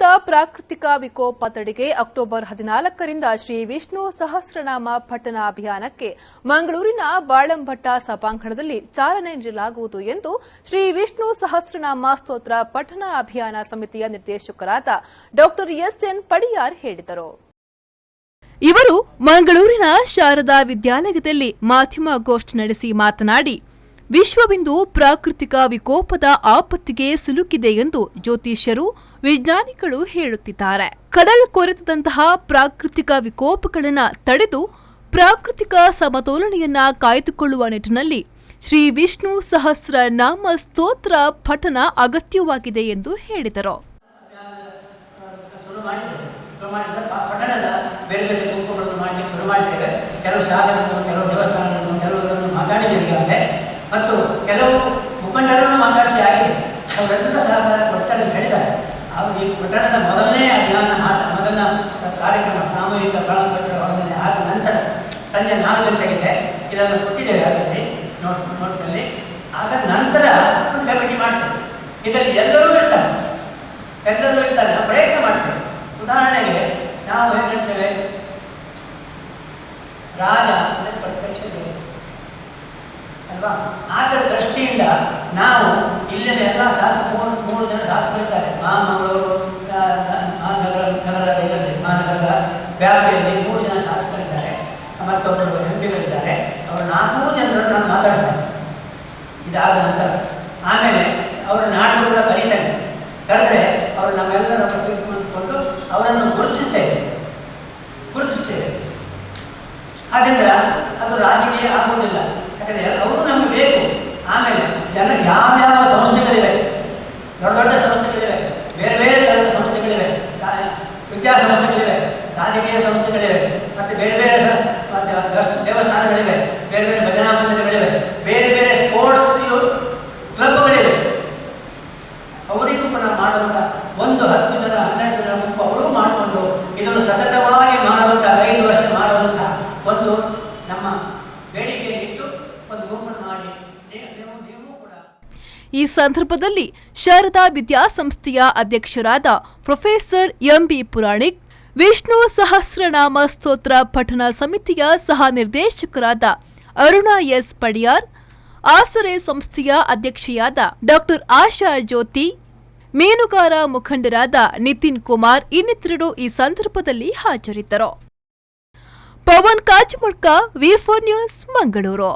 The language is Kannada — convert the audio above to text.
ವಿಶ್ವದ ಪ್ರಾಕೃತಿಕ ವಿಕೋಪ ತಡೆಗೆ ಅಕ್ಟೋಬರ್ 14ರಿಂದ ಶ್ರೀ ವಿಷ್ಣು ಸಹಸ್ರನಾಮ ಪಠಣ ಅಭಿಯಾನಕ್ಕೆ ಮಂಗಳೂರಿನ ಬಾಳಂಭಟ್ಟ ಸಭಾಂಗಣದಲ್ಲಿ ಚಾಲನೆ ನೀಡಲಾಗುವುದು ಎಂದು ಶ್ರೀ ವಿಷ್ಣು ಸಹಸ್ರನಾಮ ಸ್ತೋತ್ರ ಪಠಣ ಅಭಿಯಾನ ಸಮಿತಿಯ ನಿರ್ದೇಶಕರಾದ ಡಾ ಎಸ್ಎನ್ ಪಡಿಯಾರ್ ಹೇಳಿದರು. ಇವರು ಮಂಗಳೂರಿನ ಶಾರದಾ ವಿದ್ಯಾಲಯದಲ್ಲಿ ಮಾಧ್ಯಮಗೋಷ್ಠಿ ನಡೆಸಿ ಮಾತನಾಡಿ, ವಿಶ್ವವಿಂದು ಪ್ರಾಕೃತಿಕ ವಿಕೋಪದ ಆಪತ್ತಿಗೆ ಸಿಲುಕಿದೆ ಎಂದು ಜ್ಯೋತಿಷ್ಯರು, ವಿಜ್ಞಾನಿಗಳು ಹೇಳುತ್ತಿದ್ದಾರೆ. ಕಡಲ್ಕೊರೆತದಂತಹ ಪ್ರಾಕೃತಿಕ ವಿಕೋಪಗಳನ್ನು ತಡೆದು ಪ್ರಾಕೃತಿಕ ಸಮತೋಲನೆಯನ್ನ ಕಾಯ್ದುಕೊಳ್ಳುವ ನಿಟ್ಟಿನಲ್ಲಿ ಶ್ರೀ ವಿಷ್ಣು ಸಹಸ್ರನಾಮ ಸ್ತೋತ್ರ ಪಠಣ ಅಗತ್ಯವಾಗಿದೆ ಎಂದು ಹೇಳಿದರು. ಮತ್ತು ಕೆಲವು ಮುಖಂಡರನ್ನು ಮಾತಾಡಿಸಿ ಆಗಿದೆ, ಅವರೆಲ್ಲ ಸಹಕಾರ ಕೊಡ್ತಾರೆ ಅಂತ ಹೇಳಿದ್ದಾರೆ. ಈ ಪಟ್ಟಣದ ಮೊದಲನೇ ಅಭಿಯಾನ ಮೊದಲ ಕಾರ್ಯಕ್ರಮ ಸಾಮೂಹಿಕ ಪ್ರಾರಂಭ ಆದ ನಂತರ ಸಂಜೆ 4 ಗಂಟೆಗಿದೆ. ಇದನ್ನು ಕೊಟ್ಟಿದ್ದೇವೆ ಅದರಲ್ಲಿ ನೋಟ್ನಲ್ಲಿ. ಆದ ನಂತರ ಒಂದು ಕಮಿಟಿ ಮಾಡ್ತೇವೆ. ಇದರಲ್ಲಿ ಎಲ್ಲರೂ ಇರ್ತಾರೆ, ನಾವು ಪ್ರಯತ್ನ ಮಾಡ್ತೇವೆ. ಉದಾಹರಣೆಗೆ ನಾವು ಏನು ಹೇಳ್ತೇವೆ, ರಾಜ ಅಂದರೆ ಪ್ರತ್ಯಕ್ಷ ದೇವರು ಅಲ್ವಾ. ಅದರ ದೃಷ್ಟಿಯಿಂದ ನಾವು ಇಲ್ಲಿನ ಎಲ್ಲ ಮೂರು ಜನ ಶಾಸಕರಿದ್ದಾರೆ. ಮಹಾಮಂಗಳೂರು ಮಹಾನಗರದ ವ್ಯಾಪ್ತಿಯಲ್ಲಿ 3 ಜನ ಶಾಸಕರಿದ್ದಾರೆ, ಮತ್ತೊಬ್ಬರು ಎಂಪಿಗಳಿದ್ದಾರೆ. ಅವರು 4 ಜನರನ್ನು ನಾನು ಮಾತಾಡಿಸ್ತೇನೆ ಇದಾದ ನಂತರ. ಆಮೇಲೆ ಅವರು ನಾಡಿದ್ದು ಕೂಡ ಕರೆದರೆ ಅವರು ನಮ್ಮೆಲ್ಲರ ಪಟ್ಟಿಗೆ ಕುಳಿತುಕೊಂಡು ಅವರನ್ನು ಗುರುತಿಸ್ತೇವೆ. ಹಾಗೆಂದ್ರೆ ಅದು ರಾಜಕೀಯ ಆಗುವುದಿಲ್ಲ, ಯಾಕಂದರೆ ಅವರು ನಮಗೆ ಬೇಕು. ಆಮೇಲೆ ಯಾವ್ಯಾವ ಸಂಸ್ಥೆಗಳಿವೆ, ದೊಡ್ಡ ಸಂಸ್ಥೆಗಳಿವೆ, ಬೇರೆ ಬೇರೆ ಥರದ ಸಂಸ್ಥೆಗಳಿವೆ, ವಿದ್ಯಾಸಂಸ್ಥೆಗಳಿವೆ, ರಾಜಕೀಯ ಸಂಸ್ಥೆಗಳಿವೆ, ಮತ್ತು ಬೇರೆ ಬೇರೆ ದೇವಸ್ಥಾನಗಳಿವೆ, ಬೇರೆ ಬೇರೆ ಭಜನಾ ಮಂದಿರಗಳಿವೆ, ಬೇರೆ ಬೇರೆ ಸ್ಪೋರ್ಟ್ಸ್ ಕ್ಲಬ್ಗಳಿವೆ. ಅವರಿಗೂ ಕೂಡ ಮಾಡುವಂಥ 10 ಜನ 12 ಜನ ಗುಂಪು ಅವರು ಮಾಡಿಕೊಂಡು ಇದನ್ನು ಸತತವಾಗಿ ಮಾಡುವಂಥ 5 ವರ್ಷ ಮಾಡುವಂಥ ಒಂದು ನಮ್ಮ ಬೇಡಿಕೆಯನ್ನು ಇಟ್ಟು ಒಂದು ಗುಂಪನ್ನು ಮಾಡಿ ನೀವು ಕೂಡ. ಈ ಸಂದರ್ಭದಲ್ಲಿ ಶಾರದಾ ವಿದ್ಯಾಸಂಸ್ಥೆಯ ಅಧ್ಯಕ್ಷರಾದ ಪ್ರೊಫೆಸರ್ ಎಂಬಿ ಪುರಾಣಿಕ್, ವಿಷ್ಣು ಸಹಸ್ರನಾಮ ಸ್ತೋತ್ರ ಪಠಣ ಸಮಿತಿಯ ಸಹ ನಿರ್ದೇಶಕರಾದ ಅರುಣಾ ಎಸ್ ಪಡಿಯಾರ್, ಆಸರೆ ಸಂಸ್ಥೆಯ ಅಧ್ಯಕ್ಷೆಯಾದ ಡಾ ಆಶಾ ಜ್ಯೋತಿ, ಮೀನುಗಾರ ಮುಖಂಡರಾದ ನಿತಿನ್ ಕುಮಾರ್ ಇನ್ನಿತರರು ಈ ಸಂದರ್ಭದಲ್ಲಿ ಹಾಜರಿದ್ದರು. ಪವನ್ ಕಾಚಮಡ್ಕ, ವಿ4 ನ್ಯೂಸ್, ಮಂಗಳೂರು.